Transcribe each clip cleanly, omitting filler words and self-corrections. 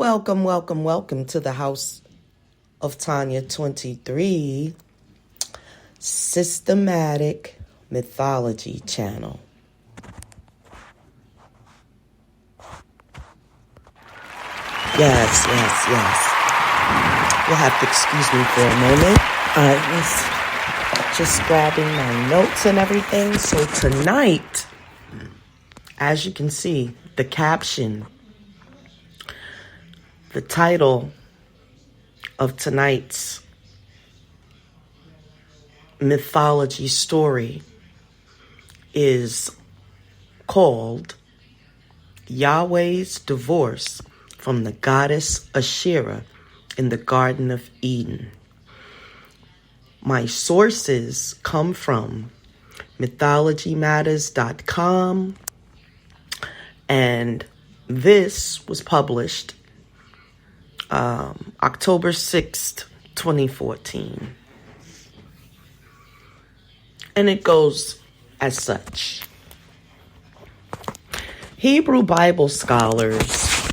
Welcome to the House of Tanya 23 Systematic Mythology channel. Yes. You'll have to excuse me for a moment. I was just grabbing my notes and everything. So tonight, as you can see, the caption, the title of tonight's mythology story is called Yahweh's Divorce from the Goddess Ashirah in the Garden of Eden. My sources come from mythologymatters.com, and this was published October 6th, 2014. And it goes as such. Hebrew Bible scholars,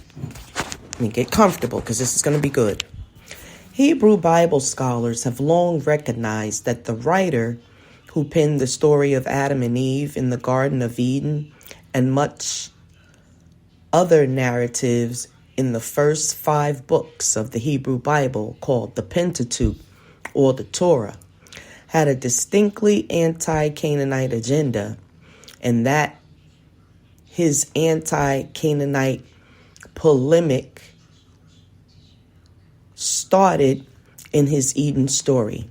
let me get comfortable because this is going to be good. Hebrew Bible scholars have long recognized that the writer who penned the story of Adam and Eve in the Garden of Eden and much other narratives in the first 5 books of the Hebrew Bible, called the Pentateuch or the Torah, had a distinctly anti-Canaanite agenda, and that his anti-Canaanite polemic started in his Eden story.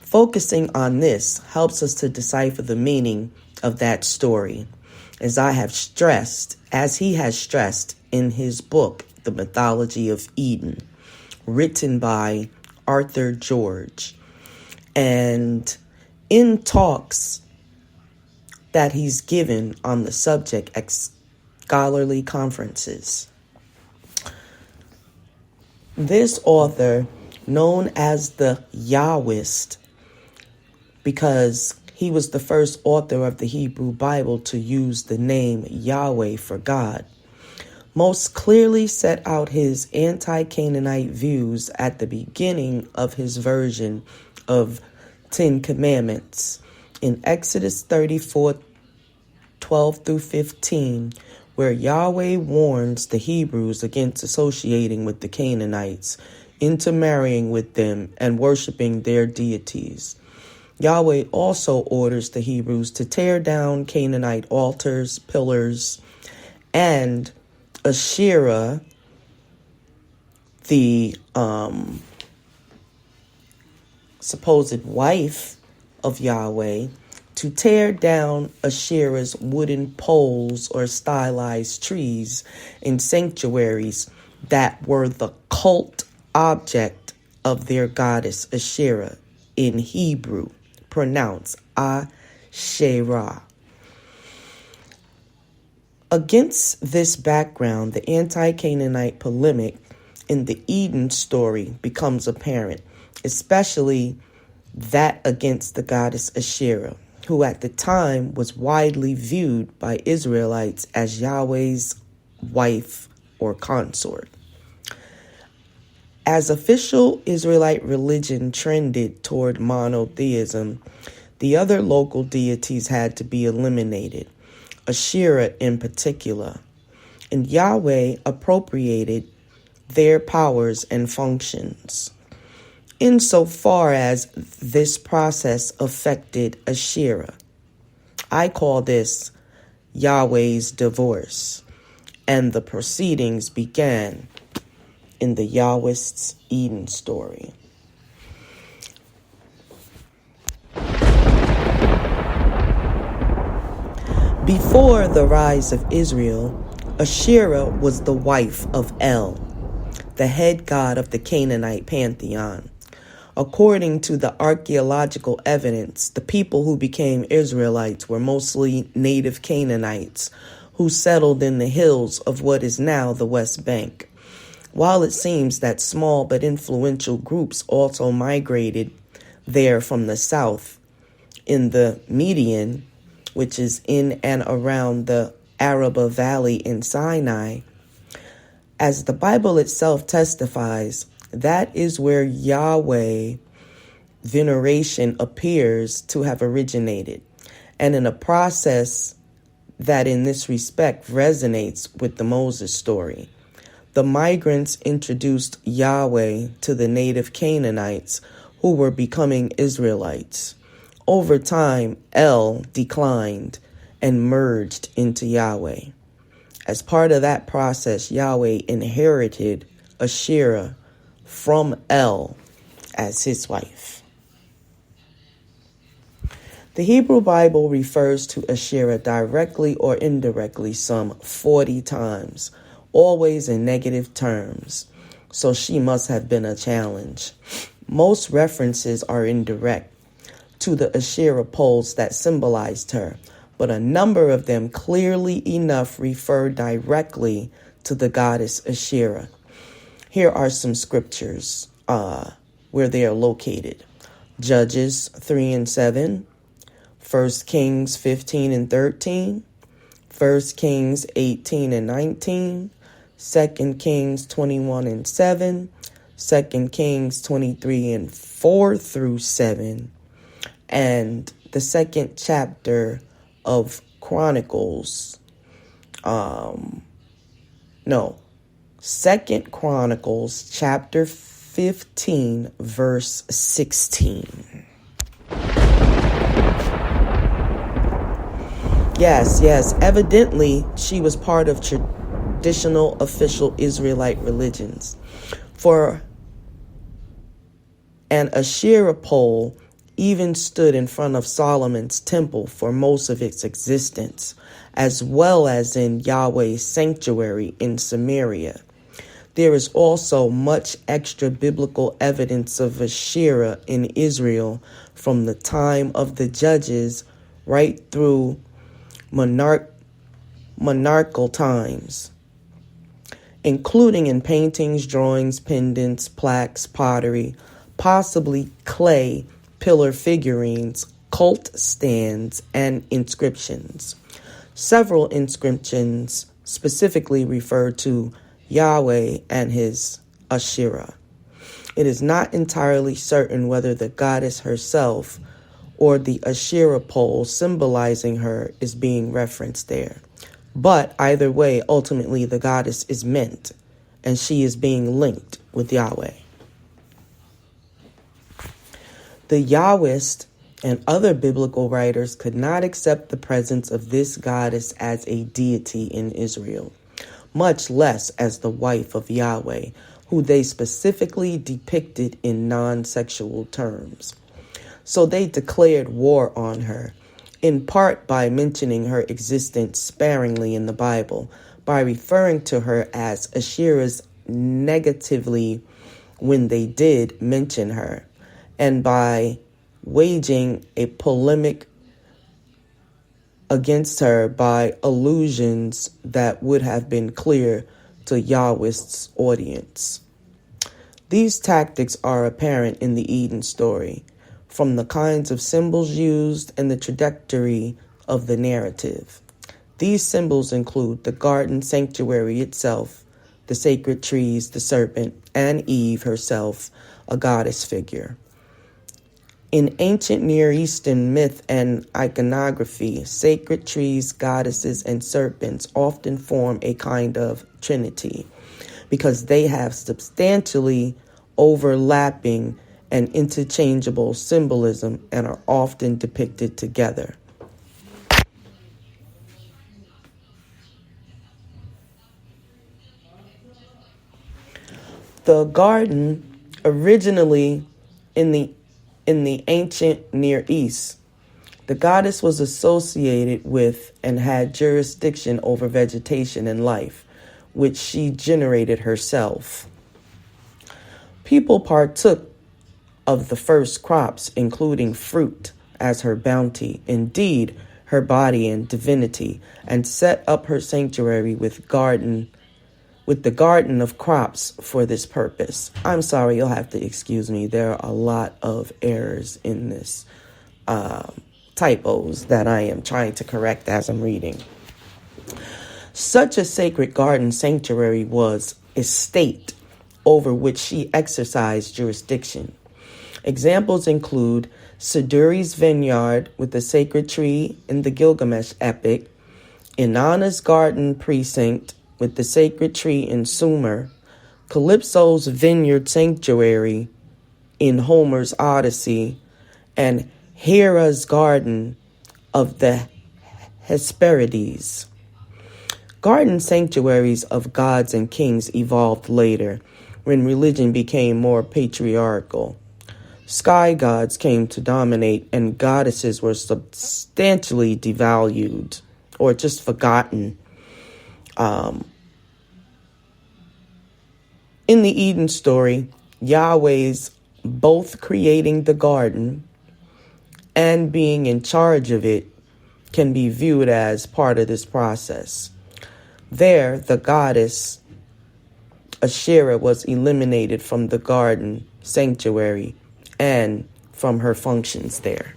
Focusing on this helps us to decipher the meaning of that story, as he has stressed in his book, The Mythology of Eden, written by Arthur George, and in talks that he's given on the subject at scholarly conferences. This author, known as the Yahwist, because he was the first author of the Hebrew Bible to use the name Yahweh for God, most clearly set out his anti-Canaanite views at the beginning of his version of 10 Commandments in Exodus 34:12 through 15, where Yahweh warns the Hebrews against associating with the Canaanites, intermarrying with them, and worshiping their deities. Yahweh also orders the Hebrews to tear down Canaanite altars, pillars, and Asherah, the supposed wife of Yahweh, to tear down Asherah's wooden poles or stylized trees in sanctuaries that were the cult object of their goddess Asherah, in Hebrew pronounced Asherah. Against this background, the anti-Canaanite polemic in the Eden story becomes apparent, especially that against the goddess Ashirah, who at the time was widely viewed by Israelites as Yahweh's wife or consort. As official Israelite religion trended toward monotheism, the other local deities had to be eliminated, Ashirah in particular, and Yahweh appropriated their powers and functions. Insofar as this process affected Ashirah, I call this Yahweh's divorce, and the proceedings began in the Yahwist's Eden story. Before the rise of Israel, Ashirah was the wife of El, the head god of the Canaanite pantheon. According to the archaeological evidence, the people who became Israelites were mostly native Canaanites who settled in the hills of what is now the West Bank. While it seems that small but influential groups also migrated there from the south, in the Median, which is in and around the Araba Valley in Sinai, As the Bible itself testifies, that is where Yahweh veneration appears to have originated, and in a process that in this respect resonates with the Moses story. The migrants introduced Yahweh to the native Canaanites who were becoming Israelites. Over time, El declined and merged into Yahweh. As part of that process, Yahweh inherited Ashirah from El as his wife. The Hebrew Bible refers to Asherah directly or indirectly some 40 times, always in negative terms, so she must have been a challenge. Most references are indirect to the Asherah poles that symbolized her, but a number of them clearly enough refer directly to the goddess Ashirah. Here are some scriptures where they are located. Judges 3 and 7, 1 Kings 15 and 13, 1 Kings 18 and 19, 2 Kings 21 and 7, 2 Kings 23 and 4 through 7, and the second chapter of Chronicles. Second Chronicles chapter 15 verse 16. Yes, evidently she was part of traditional official Israelite religions. For an Asherah pole even stood in front of Solomon's temple for most of its existence, as well as in Yahweh's sanctuary in Samaria. There is also much extra biblical evidence of Ashirah in Israel from the time of the judges right through monarchical times, including in paintings, drawings, pendants, plaques, pottery, possibly clay, pillar figurines, cult stands, and inscriptions. Several inscriptions specifically refer to Yahweh and his Ashirah. It is not entirely certain whether the goddess herself or the Asherah pole symbolizing her is being referenced there. But either way, ultimately the goddess is meant, and she is being linked with Yahweh. The Yahwist and other biblical writers could not accept the presence of this goddess as a deity in Israel, much less as the wife of Yahweh, who they specifically depicted in non-sexual terms. So they declared war on her, in part by mentioning her existence sparingly in the Bible, by referring to her as Ashirah's negatively when they did mention her, and by waging a polemic against her by allusions that would have been clear to Yahwist's audience. These tactics are apparent in the Eden story, from the kinds of symbols used and the trajectory of the narrative. These symbols include the garden sanctuary itself, the sacred trees, the serpent, and Eve herself, a goddess figure. In ancient Near Eastern myth and iconography, sacred trees, goddesses, and serpents often form a kind of trinity because they have substantially overlapping and interchangeable symbolism and are often depicted together. The garden, originally in the ancient Near East, the goddess was associated with and had jurisdiction over vegetation and life, which she generated herself. People partook of the first crops, including fruit, as her bounty, indeed her body and divinity, and set up her sanctuary with the garden of crops for this purpose. I'm sorry, you'll have to excuse me. There are a lot of errors in this, typos that I am trying to correct as I'm reading. Such a sacred garden sanctuary was estate over which she exercised jurisdiction. Examples include Siduri's vineyard with the sacred tree in the Gilgamesh epic, Inanna's garden precinct with the sacred tree in Sumer, Calypso's vineyard sanctuary in Homer's Odyssey, and Hera's garden of the Hesperides. Garden sanctuaries of gods and kings evolved later, when religion became more patriarchal. Sky gods came to dominate, and goddesses were substantially devalued or just forgotten. In the Eden story, Yahweh's both creating the garden and being in charge of it can be viewed as part of this process. There, the goddess Ashirah was eliminated from the garden sanctuary and from her functions there.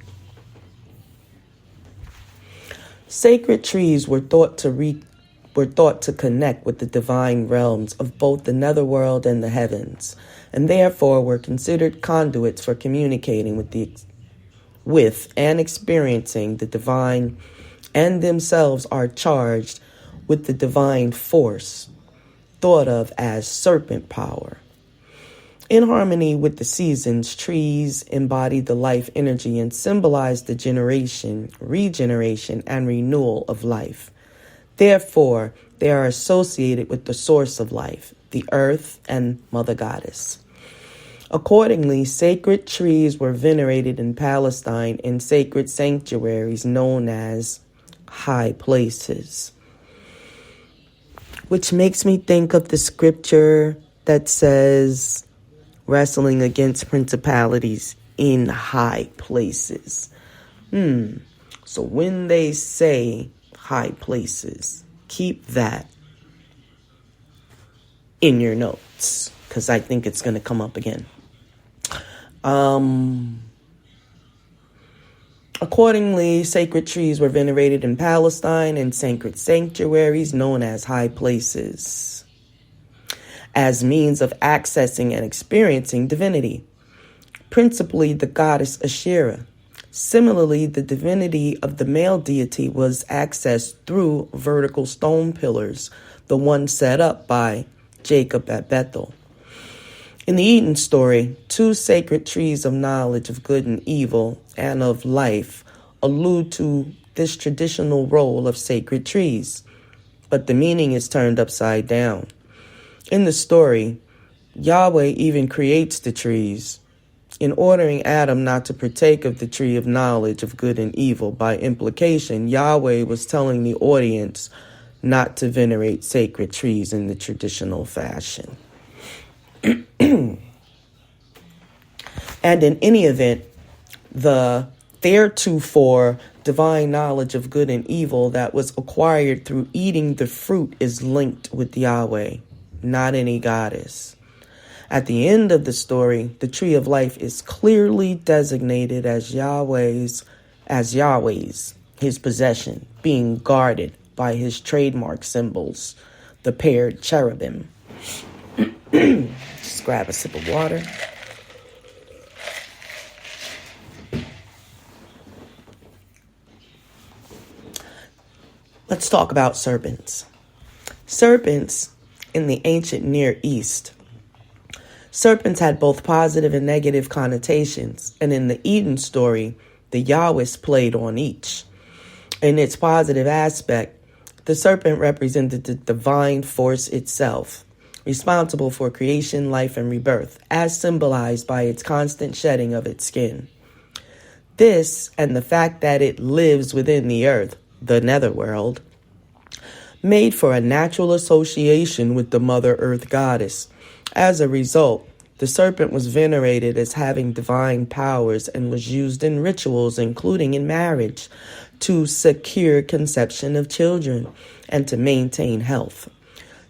Sacred trees were thought to connect with the divine realms of both the netherworld and the heavens, and therefore were considered conduits for communicating with and experiencing the divine, and themselves are charged with the divine force, thought of as serpent power. In harmony with the seasons, trees embody the life energy and symbolize the generation, regeneration, and renewal of life. Therefore, they are associated with the source of life, the earth and Mother Goddess. Accordingly, sacred trees were venerated in Palestine in sacred sanctuaries known as high places. Which makes me think of the scripture that says, wrestling against principalities in high places. So when they say high places, keep that in your notes, because I think it's going to come up again. Accordingly, sacred trees were venerated in Palestine in sacred sanctuaries known as high places, as means of accessing and experiencing divinity, principally the goddess Asherah. Similarly, the divinity of the male deity was accessed through vertical stone pillars, the one set up by Jacob at Bethel. In the Eden story, two sacred trees of knowledge of good and evil and of life allude to this traditional role of sacred trees, but the meaning is turned upside down. In the story, Yahweh even creates the trees. In ordering Adam not to partake of the tree of knowledge of good and evil, by implication, Yahweh was telling the audience not to venerate sacred trees in the traditional fashion. And in any event, the theretofore divine knowledge of good and evil that was acquired through eating the fruit is linked with Yahweh, not any goddess. At the end of the story, the tree of life is clearly designated as Yahweh's, his possession, being guarded by his trademark symbols, the paired cherubim. Just grab a sip of water. Let's talk about serpents. Serpents in the ancient Near East. Serpents had both positive and negative connotations, and in the Eden story, the Yahwist played on each. In its positive aspect, the serpent represented the divine force itself, responsible for creation, life, and rebirth, as symbolized by its constant shedding of its skin. This, and the fact that it lives within the earth, the netherworld, made for a natural association with the Mother Earth goddess. As a result, the serpent was venerated as having divine powers and was used in rituals, including in marriage, to secure conception of children and to maintain health.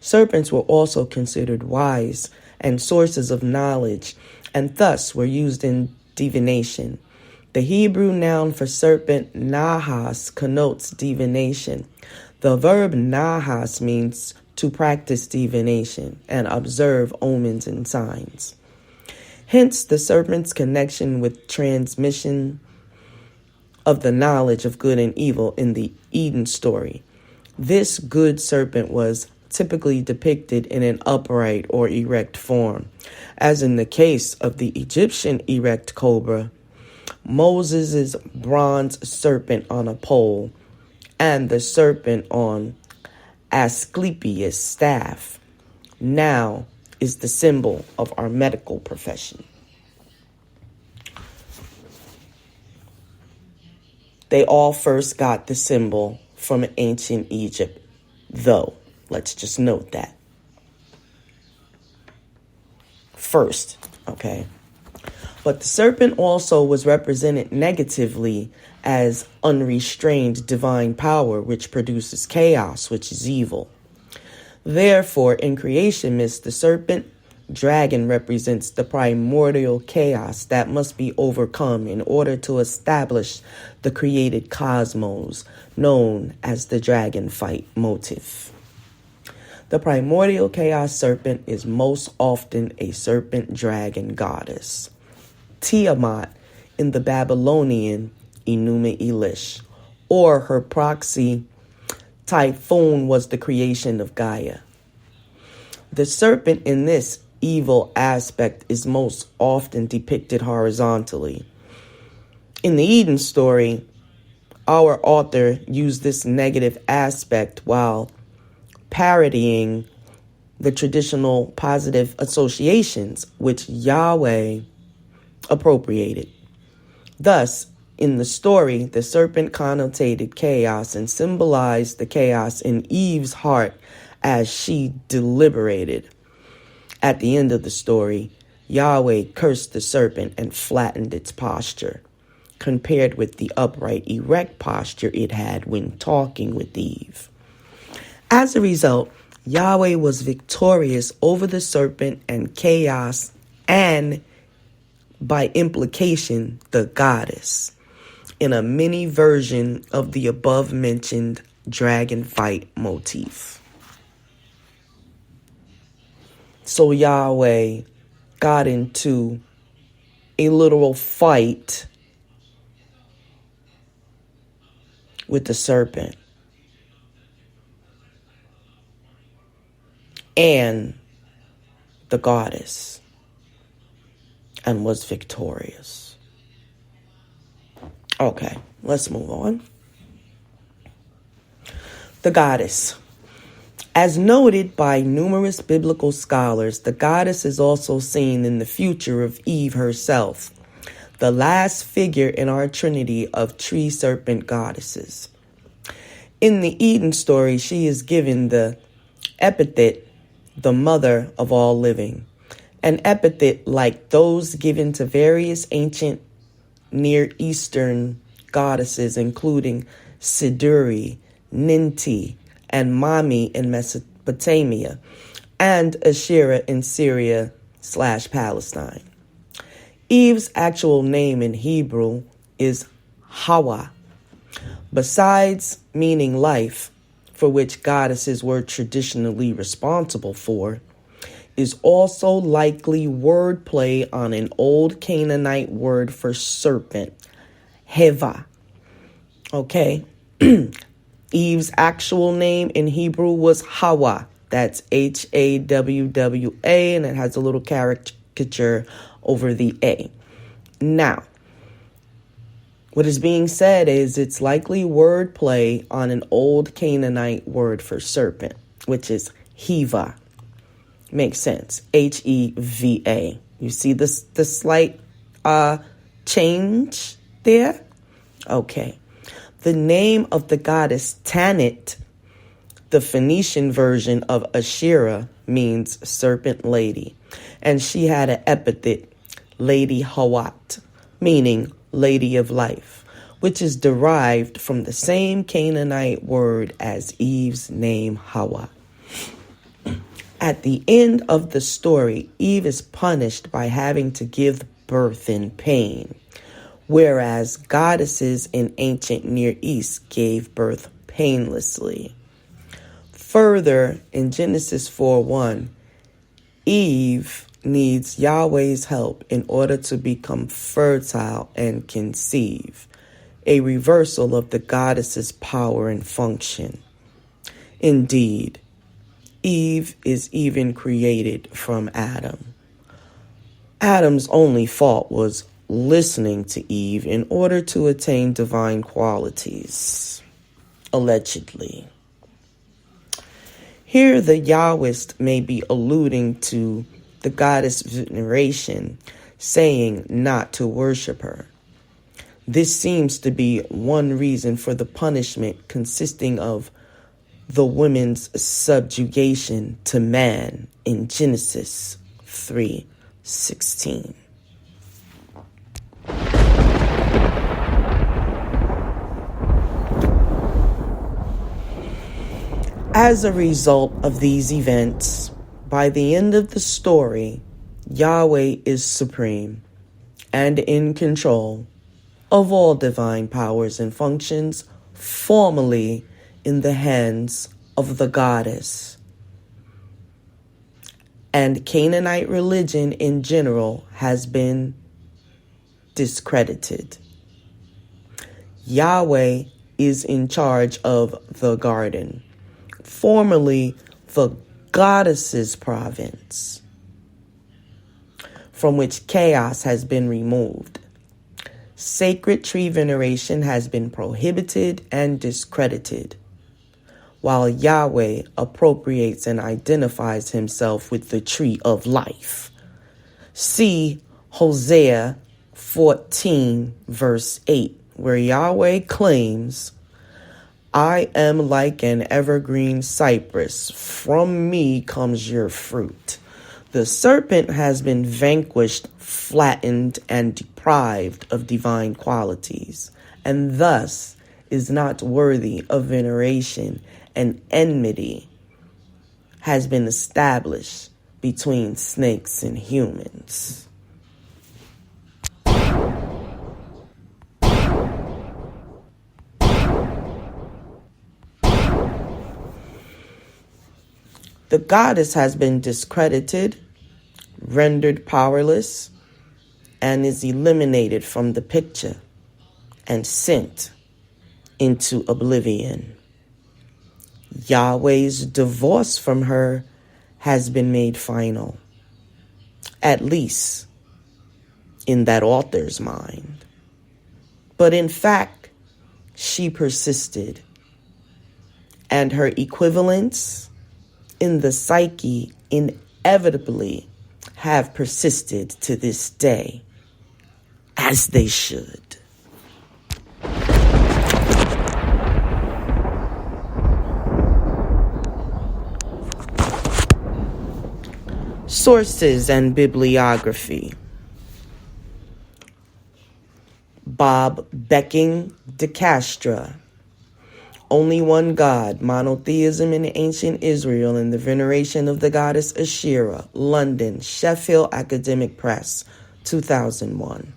Serpents were also considered wise and sources of knowledge, and thus were used in divination. The Hebrew noun for serpent, nahas, connotes divination. The verb nahas means to practice divination and observe omens and signs. Hence, the serpent's connection with transmission of the knowledge of good and evil in the Eden story. This good serpent was typically depicted in an upright or erect form, as in the case of the Egyptian erect cobra, Moses' bronze serpent on a pole, and the serpent on Asclepius' staff, now is the symbol of our medical profession. They all first got the symbol from ancient Egypt, though. Let's just note that. First, okay? But the serpent also was represented negatively as unrestrained divine power, which produces chaos, which is evil. Therefore, in creation myths, the serpent dragon represents the primordial chaos that must be overcome in order to establish the created cosmos, known as the dragon fight motif. The primordial chaos serpent is most often a serpent dragon goddess, Tiamat in the Babylonian Enuma Elish, or her proxy Typhoon was the creation of Gaia. The serpent in this evil aspect is most often depicted horizontally. In the Eden story, our author used this negative aspect while parodying the traditional positive associations which Yahweh appropriated. Thus, in the story, the serpent connotated chaos and symbolized the chaos in Eve's heart as she deliberated. At the end of the story, Yahweh cursed the serpent and flattened its posture, compared with the upright, erect posture it had when talking with Eve. As a result, Yahweh was victorious over the serpent and chaos, and by implication, the goddess, in a mini version of the above-mentioned dragon fight motif. So Yahweh got into a literal fight with the serpent and the goddess and was victorious. Okay, let's move on. The goddess. As noted by numerous biblical scholars, the goddess is also seen in the future of Eve herself, the last figure in our trinity of tree serpent goddesses. In the Eden story, she is given the epithet, the mother of all living, an epithet like those given to various ancient Near Eastern goddesses, including Siduri, Ninti, and Mami in Mesopotamia, and Ashirah in Syria/Palestine. Eve's actual name in Hebrew is Hawa. Besides meaning life, for which goddesses were traditionally responsible for, is also likely wordplay on an old Canaanite word for serpent, Heva. Okay? Eve's actual name in Hebrew was Hawa. That's Hawwa, and it has a little caricature over the A. Now, what is being said is it's likely wordplay on an old Canaanite word for serpent, which is Heva. Makes sense. Heva. You see the slight change there? Okay. The name of the goddess Tanit, the Phoenician version of Ashirah, means serpent lady, and she had an epithet, Lady Hawat, meaning lady of life, which is derived from the same Canaanite word as Eve's name Hawa. At the end of the story, Eve is punished by having to give birth in pain, whereas goddesses in ancient Near East gave birth painlessly. Further, in Genesis 4:1, Eve needs Yahweh's help in order to become fertile and conceive, a reversal of the goddess's power and function. Indeed, Eve is even created from Adam. Adam's only fault was listening to Eve in order to attain divine qualities, allegedly. Here the Yahwist may be alluding to the goddess veneration, saying not to worship her. This seems to be one reason for the punishment consisting of the woman's subjugation to man in Genesis 3:16. As a result of these events, by the end of the story, Yahweh is supreme and in control of all divine powers and functions, formerly in the hands of the goddess. And Canaanite religion in general has been discredited. Yahweh is in charge of the garden, formerly the goddess's province, from which chaos has been removed. Sacred tree veneration has been prohibited and discredited, while Yahweh appropriates and identifies himself with the tree of life. See Hosea 14, verse 8, where Yahweh claims, "I am like an evergreen cypress. From me comes your fruit." The serpent has been vanquished, flattened, and deprived of divine qualities, and thus is not worthy of veneration, and enmity has been established between snakes and humans. The goddess has been discredited, rendered powerless, and is eliminated from the picture and sent into oblivion. Yahweh's divorce from her has been made final, at least in that author's mind. But in fact, she persisted, and her equivalents in the psyche inevitably have persisted to this day, as they should. Sources and bibliography. Bob Becking de Castro, Only One God, Monotheism in Ancient Israel and the Veneration of the Goddess Ashirah, London, Sheffield Academic Press, 2001.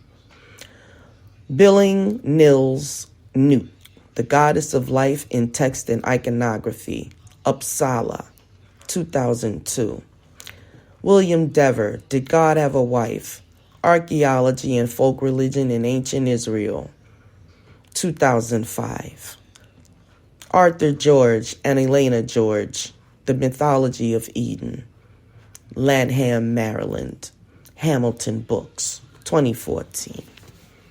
Billing Nils Newt, The Goddess of Life in Text and Iconography, Uppsala, 2002. William Dever, Did God Have a Wife? Archaeology and Folk Religion in Ancient Israel, 2005. Arthur George and Elena George, The Mythology of Eden, Lanham, Maryland, Hamilton Books, 2014.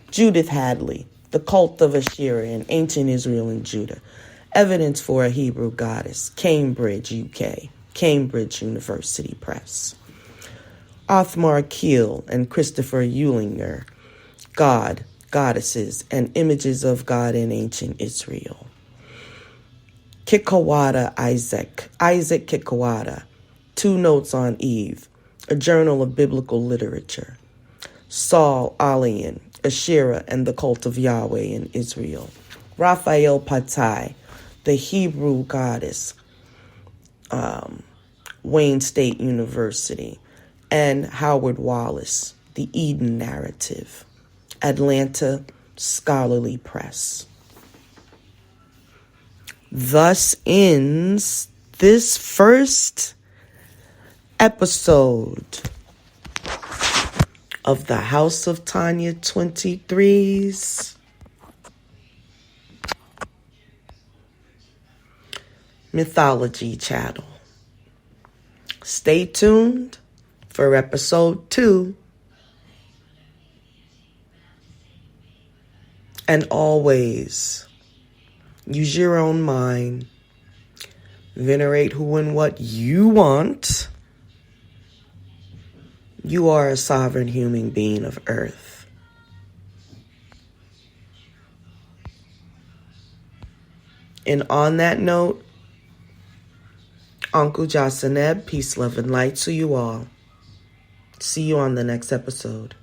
Judith Hadley, The Cult of Ashirah in Ancient Israel and Judah, Evidence for a Hebrew Goddess, Cambridge, UK, Cambridge University Press. Othmar Keel and Christopher Eulinger, God, Goddesses, and Images of God in Ancient Israel. Kikawada Isaac Kikawada, Two Notes on Eve, A Journal of Biblical Literature. Saul Alian, Asherah and the Cult of Yahweh in Israel. Raphael Patai, The Hebrew Goddess, Wayne State University. And Howard Wallace, The Eden Narrative, Atlanta Scholarly Press. Thus ends this first episode of the House of Tanya 23's Mythology channel. Stay tuned for episode 2. And always use your own mind. Venerate who and what you want. You are a sovereign human being of earth. And on that note, Uncle Jasaneb, peace, love, and light to you all. See you on the next episode.